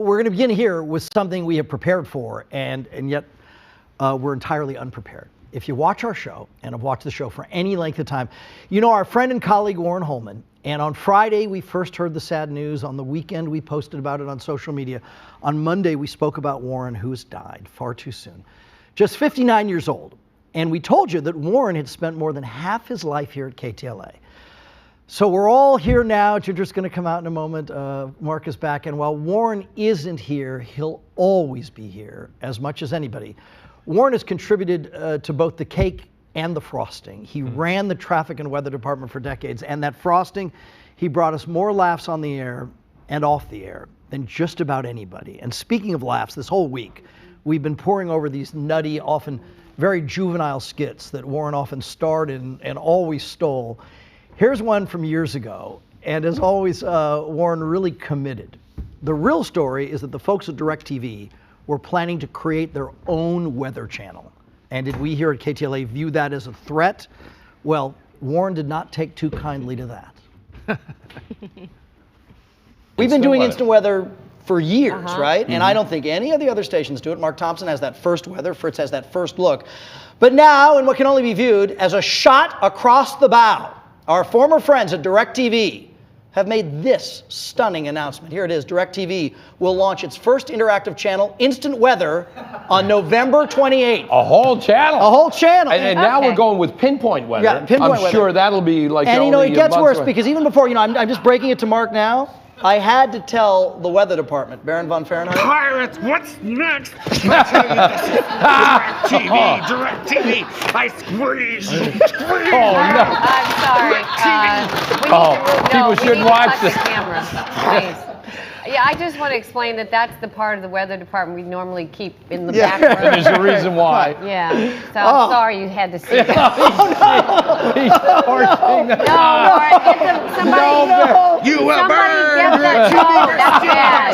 We're going to begin here with something we have prepared for, and yet we're entirely unprepared. If you watch our show, and have watched the show for any length of time, you know our friend and colleague Warren Holman. And on Friday, we first heard the sad news. On the weekend, we posted about it on social media. On Monday, we spoke about Warren, who has died far too soon. Just 59 years old. And we told you that Warren had spent more than half his life here at KTLA. So we're all here now. Ginger's going to come out in a moment. Mark is back. And while Warren isn't here, he'll always be here as much as anybody. Warren has contributed to both the cake and the frosting. He ran the traffic and weather department for decades. And that frosting, he brought us more laughs on the air and off the air than just about anybody. And speaking of laughs, this whole week, we've been poring over these nutty, often very juvenile skits that Warren often starred in and always stole. Here's one from years ago, and as always, Warren really committed. The real story is that the folks at DirecTV were planning to create their own weather channel. And did we here at KTLA view that as a threat? Well, Warren did not take too kindly to that. We've been doing instant weather for years, right? And I don't think any of the other stations do it. Mark Thompson has that first weather, Fritz has that first look. But now, in what can only be viewed as a shot across the bow, our former friends at DirecTV have made this stunning announcement. Here it is. DirecTV will launch its first interactive channel, Instant Weather, on November 28th. A whole channel? A whole channel. And now we're going with pinpoint weather. Yeah, pinpoint weather. I'm sure that'll be like and you know, it gets worse away. Because even before, you know, I'm just breaking it to Mark now. I had to tell the weather department, Baron von Fahrenheit. Pirates, what's next? I tell you, this is DirecTV. I squeeze. Oh, no. I'm sorry. People shouldn't watch this. The camera, please. Yeah, I just want to explain that that's the part of the weather department we normally keep in the back room. There's a reason why. Yeah, so I'm sorry you had to see that. He's torching the Somebody, You will somebody burn. get that. Oh, that's bad.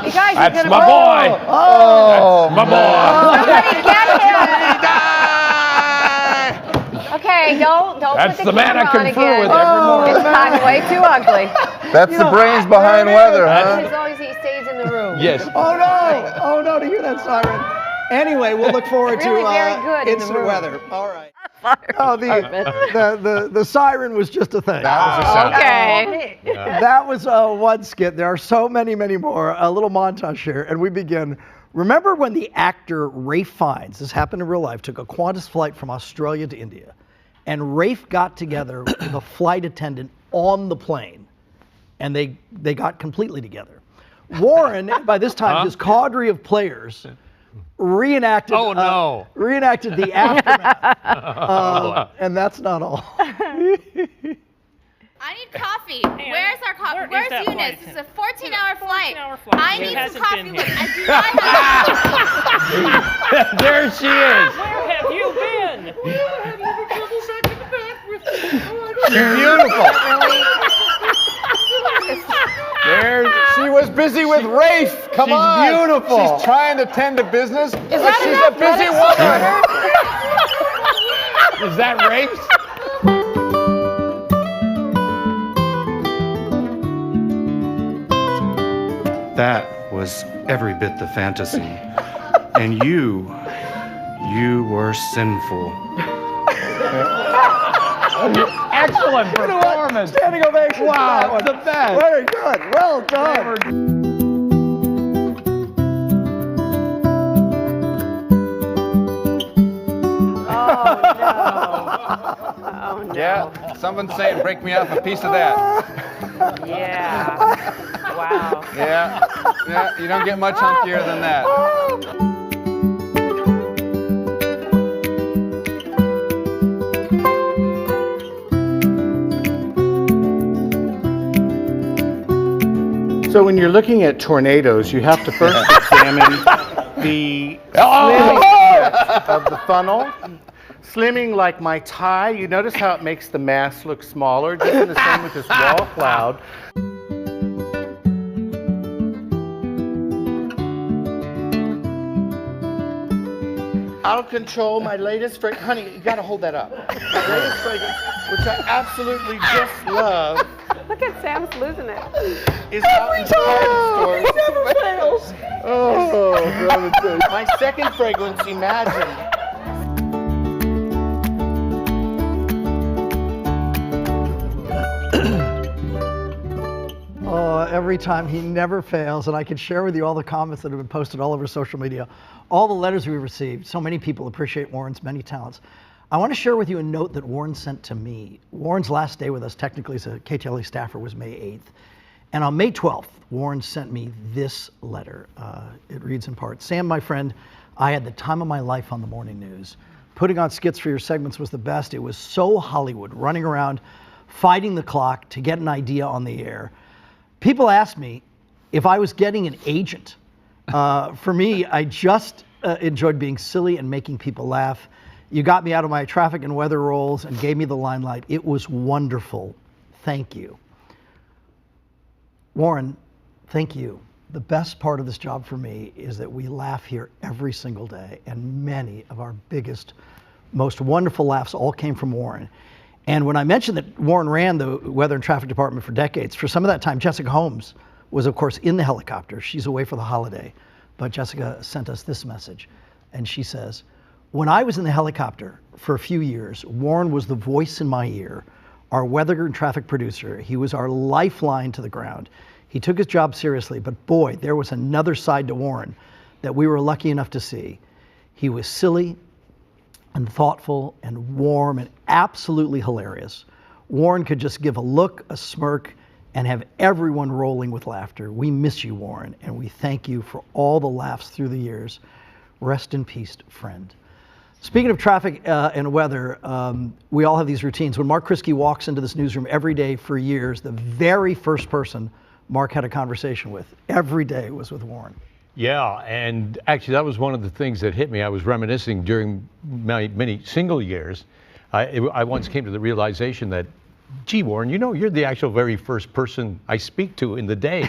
You guys are That's gonna my boy. Oh, My boy. Somebody get him. Okay, don't That's put the man I camera on confer again. with every morning. It's gotten way too ugly. That's the brains behind weather, huh? As long as he stays in the room. Yes. Oh no! Oh no! To hear that siren. Anyway, we'll look forward Really to very good in the instant room. weather. All right. Oh, the siren was just a thing. That was a sound. Okay. That was one skit. There are so many more. A little montage here, and we begin. Remember when the actor Ralph Fiennes, this happened in real life, took a Qantas flight from Australia to India, and Ralph got together with a flight attendant on the plane, and they got completely together. Warren, by this time, his cadre of players reenacted reenacted the aftermath, and that's not all. I need coffee. Where's our coffee? Where's Eunice? It's a 14-hour flight. I need some coffee. I do not have There she is. Where have you been? Beautiful. There's She was busy with Rafe. Come on. She's beautiful. She's trying to tend to business, but that she's enough a busy woman. Is that Rafe? That was every bit the fantasy. And you were sinful. Excellent performance. Standing ovation. Wow, the best. Very good. Well done. Oh no. Yeah, someone's saying, break me off a piece of that. Yeah. Wow. Yeah, you don't get much hunkier than that. So when you're looking at tornadoes, you have to first examine the slimming of the funnel. Slimming like my tie, you notice how it makes the mass look smaller, just in the same with this wall cloud. Out of control, my latest fragrance. Honey, you gotta hold that up. My latest fragrance, which I absolutely just love, Look at Sam's losing it. Every time! He never fails! Oh, my second fragrance, Imagine. Every time, he never fails, and I can share with you all the comments that have been posted all over social media, all the letters we received. So many people appreciate Warren's many talents. I want to share with you a note that Warren sent to me. Warren's last day with us, technically as a KTLA staffer, was May 8th. And on May 12th, Warren sent me this letter. It reads in part, Sam, my friend, I had the time of my life on the morning news. Putting on skits for your segments was the best. It was so Hollywood, running around, fighting the clock to get an idea on the air. People asked me if I was getting an agent. For me, I just enjoyed being silly and making people laugh. You got me out of my traffic and weather roles and gave me the limelight. It was wonderful. Thank you. Warren, thank you. The best part of this job for me is that we laugh here every single day, and many of our biggest, most wonderful laughs all came from Warren. And when I mentioned that Warren ran the weather and traffic department for decades, for some of that time, Jessica Holmes was, of course, in the helicopter. She's away for the holiday. But Jessica sent us this message. And she says, when I was in the helicopter for a few years, Warren was the voice in my ear, our weather and traffic producer. He was our lifeline to the ground. He took his job seriously, but boy, there was another side to Warren that we were lucky enough to see. He was silly and thoughtful and warm and absolutely hilarious. Warren could just give a look, a smirk, and have everyone rolling with laughter. We miss you, Warren, and we thank you for all the laughs through the years. Rest in peace, friend. Speaking of traffic and weather, we all have these routines. When Mark Kriske walks into this newsroom every day for years, the very first person Mark had a conversation with every day was with Warren. Yeah, and actually that was one of the things that hit me. I was reminiscing during my many single years. I once came to the realization that, gee, Warren, you know, you're the actual very first person I speak to in the day.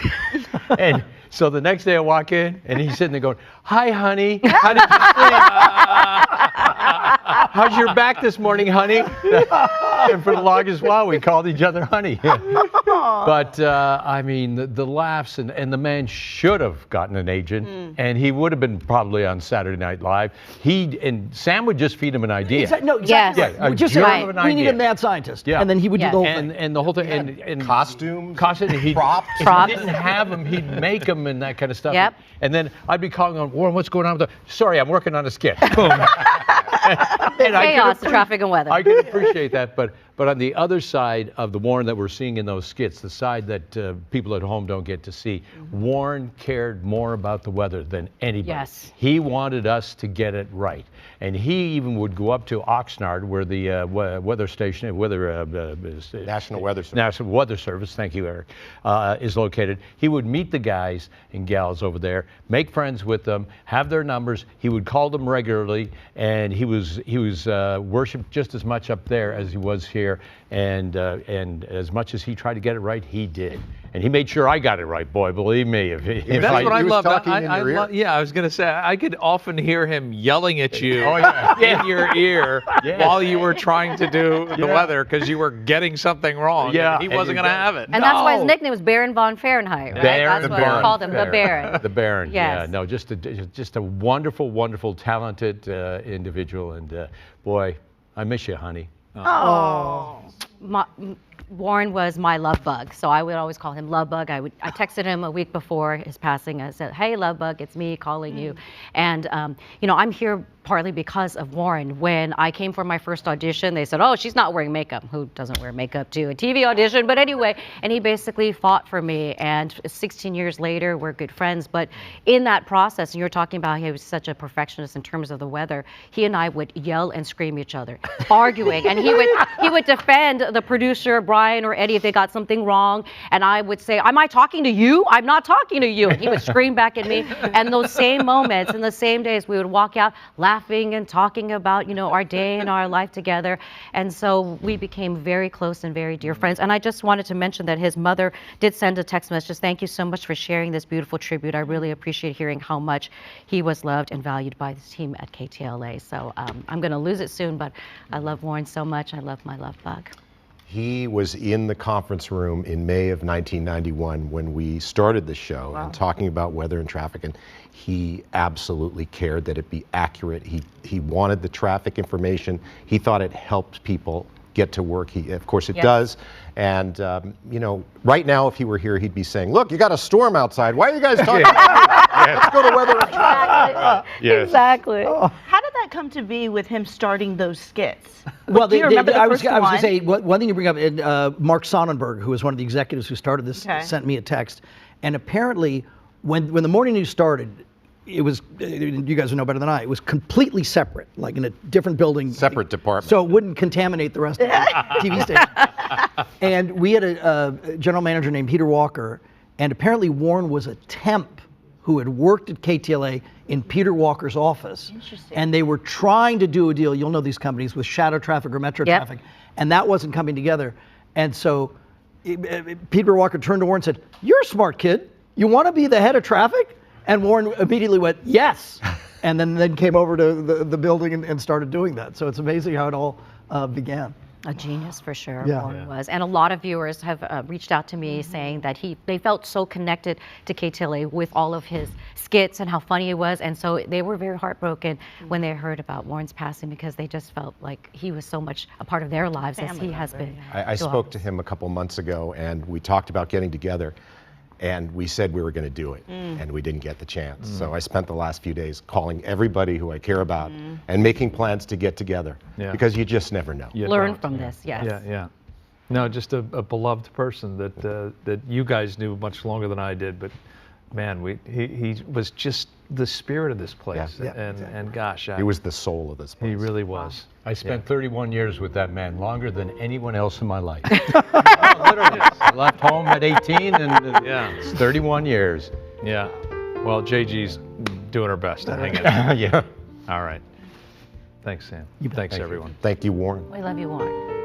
And so the next day I walk in and he's sitting there going, hi, honey, how did you sleep? How's your back this morning, honey? And for the longest while, we called each other honey. But I mean, the laughs, and the man should have gotten an agent, and he would have been probably on Saturday Night Live. And Sam would just feed him an idea. No, exactly. Yes. Yeah, just say, we need a mad scientist, and then he would do the whole thing. And the whole thing, and Costumes, props. If he didn't have them, he'd make them and that kind of stuff. Yep. And then I'd be calling on Warren, what's going on with the? Sorry, I'm working on a skit. Boom. Chaos, traffic and weather. I can appreciate that, but on the other side of the Warren that we're seeing in those skits, the side that people at home don't get to see, Warren cared more about the weather than anybody. Yes. He wanted us to get it right, and he even would go up to Oxnard, where the weather station, National Weather Service. National Weather Service, thank you, Eric, is located. He would meet the guys and gals over there, make friends with them, have their numbers. He would call them regularly, and he was worshipped just as much up there as he was here, and as much as he tried to get it right, he did, and he made sure I got it right. Boy, believe me, if That's what I love. Yeah, I was gonna say I could often hear him yelling at you in your ear while you were trying to do the weather because you were getting something wrong. Yeah, and he wasn't gonna have it. And that's why his nickname was Baron von Fahrenheit, right? That's what we called him, the Baron. The Baron. Yes. Yeah, no, just a wonderful, wonderful, talented individual, and boy, I miss you, honey. Warren was my love bug, so I would always call him Love Bug. I texted him a week before his passing. I said, "Hey, Love Bug, it's me calling you," and you know, I'm here partly because of Warren. When I came for my first audition, they said, "Oh, she's not wearing makeup." Who doesn't wear makeup to a TV audition? But anyway, and he basically fought for me. And 16 years later, we're good friends. But in that process, and you're talking about he was such a perfectionist in terms of the weather, he and I would yell and scream at each other, arguing, and he would defend the producer, Brian or Eddie, if they got something wrong, and I would say, "Am I talking to you? I'm not talking to you." And he would scream back at me. And those same moments, in the same days, we would walk out laughing and talking about, you know, our day and our life together. And so we became very close and very dear friends. And I just wanted to mention that his mother did send a text message. Just thank you so much for sharing this beautiful tribute. I really appreciate hearing how much he was loved and valued by the team at KTLA. So I'm going to lose it soon, but I love Warren so much. I love my love bug. He was in the conference room in May of 1991 when we started the show and talking about weather and traffic, and he absolutely cared that it be accurate. He wanted the traffic information. He thought it helped people get to work. Of course it does. And, you know, right now, if he were here, he'd be saying, look, you got a storm outside. Why are you guys talking about it? Let's go to weather and traffic. Exactly. How did that come to be with him starting those skits? Well, Do you remember the I was first going to one? say, one thing you bring up, Mark Sonnenberg, who was one of the executives who started this, sent me a text. And apparently, when the morning news started, it was, you guys know better than I, it was completely separate, like in a different building. Separate department. So it wouldn't contaminate the rest of the TV station. And we had a general manager named Peter Walker, and apparently Warren was a temp who had worked at KTLA in Peter Walker's office. Interesting. And they were trying to do a deal, you'll know these companies, with shadow traffic or metro traffic, and that wasn't coming together. And so Peter Walker turned to Warren and said, you're a smart kid. You want to be the head of traffic? And Warren immediately went, yes, and then came over to the building and started doing that. So it's amazing how it all began. A genius for sure, Yeah. Warren was. And a lot of viewers have reached out to me saying that they felt so connected to KTLA with all of his skits and how funny he was. And so they were very heartbroken when they heard about Warren's passing, because they just felt like he was so much a part of their lives as he has been. I spoke to him a couple months ago, and we talked about getting together. And we said we were going to do it, and we didn't get the chance. So I spent the last few days calling everybody who I care about and making plans to get together, because you just never know. Learn from this, yes. Yeah. No, just a beloved person that you guys knew much longer than I did, but man, he was just the spirit of this place, and gosh, he was the soul of this place. He really was. I spent 31 years with that man, longer than anyone else in my life. Literally. I left home at 18, and it's 31 years. Yeah. Well, JG's doing her best to hang in. Yeah. All right. Thanks, Sam. Thanks, everyone. Thank you, Warren. We love you, Warren.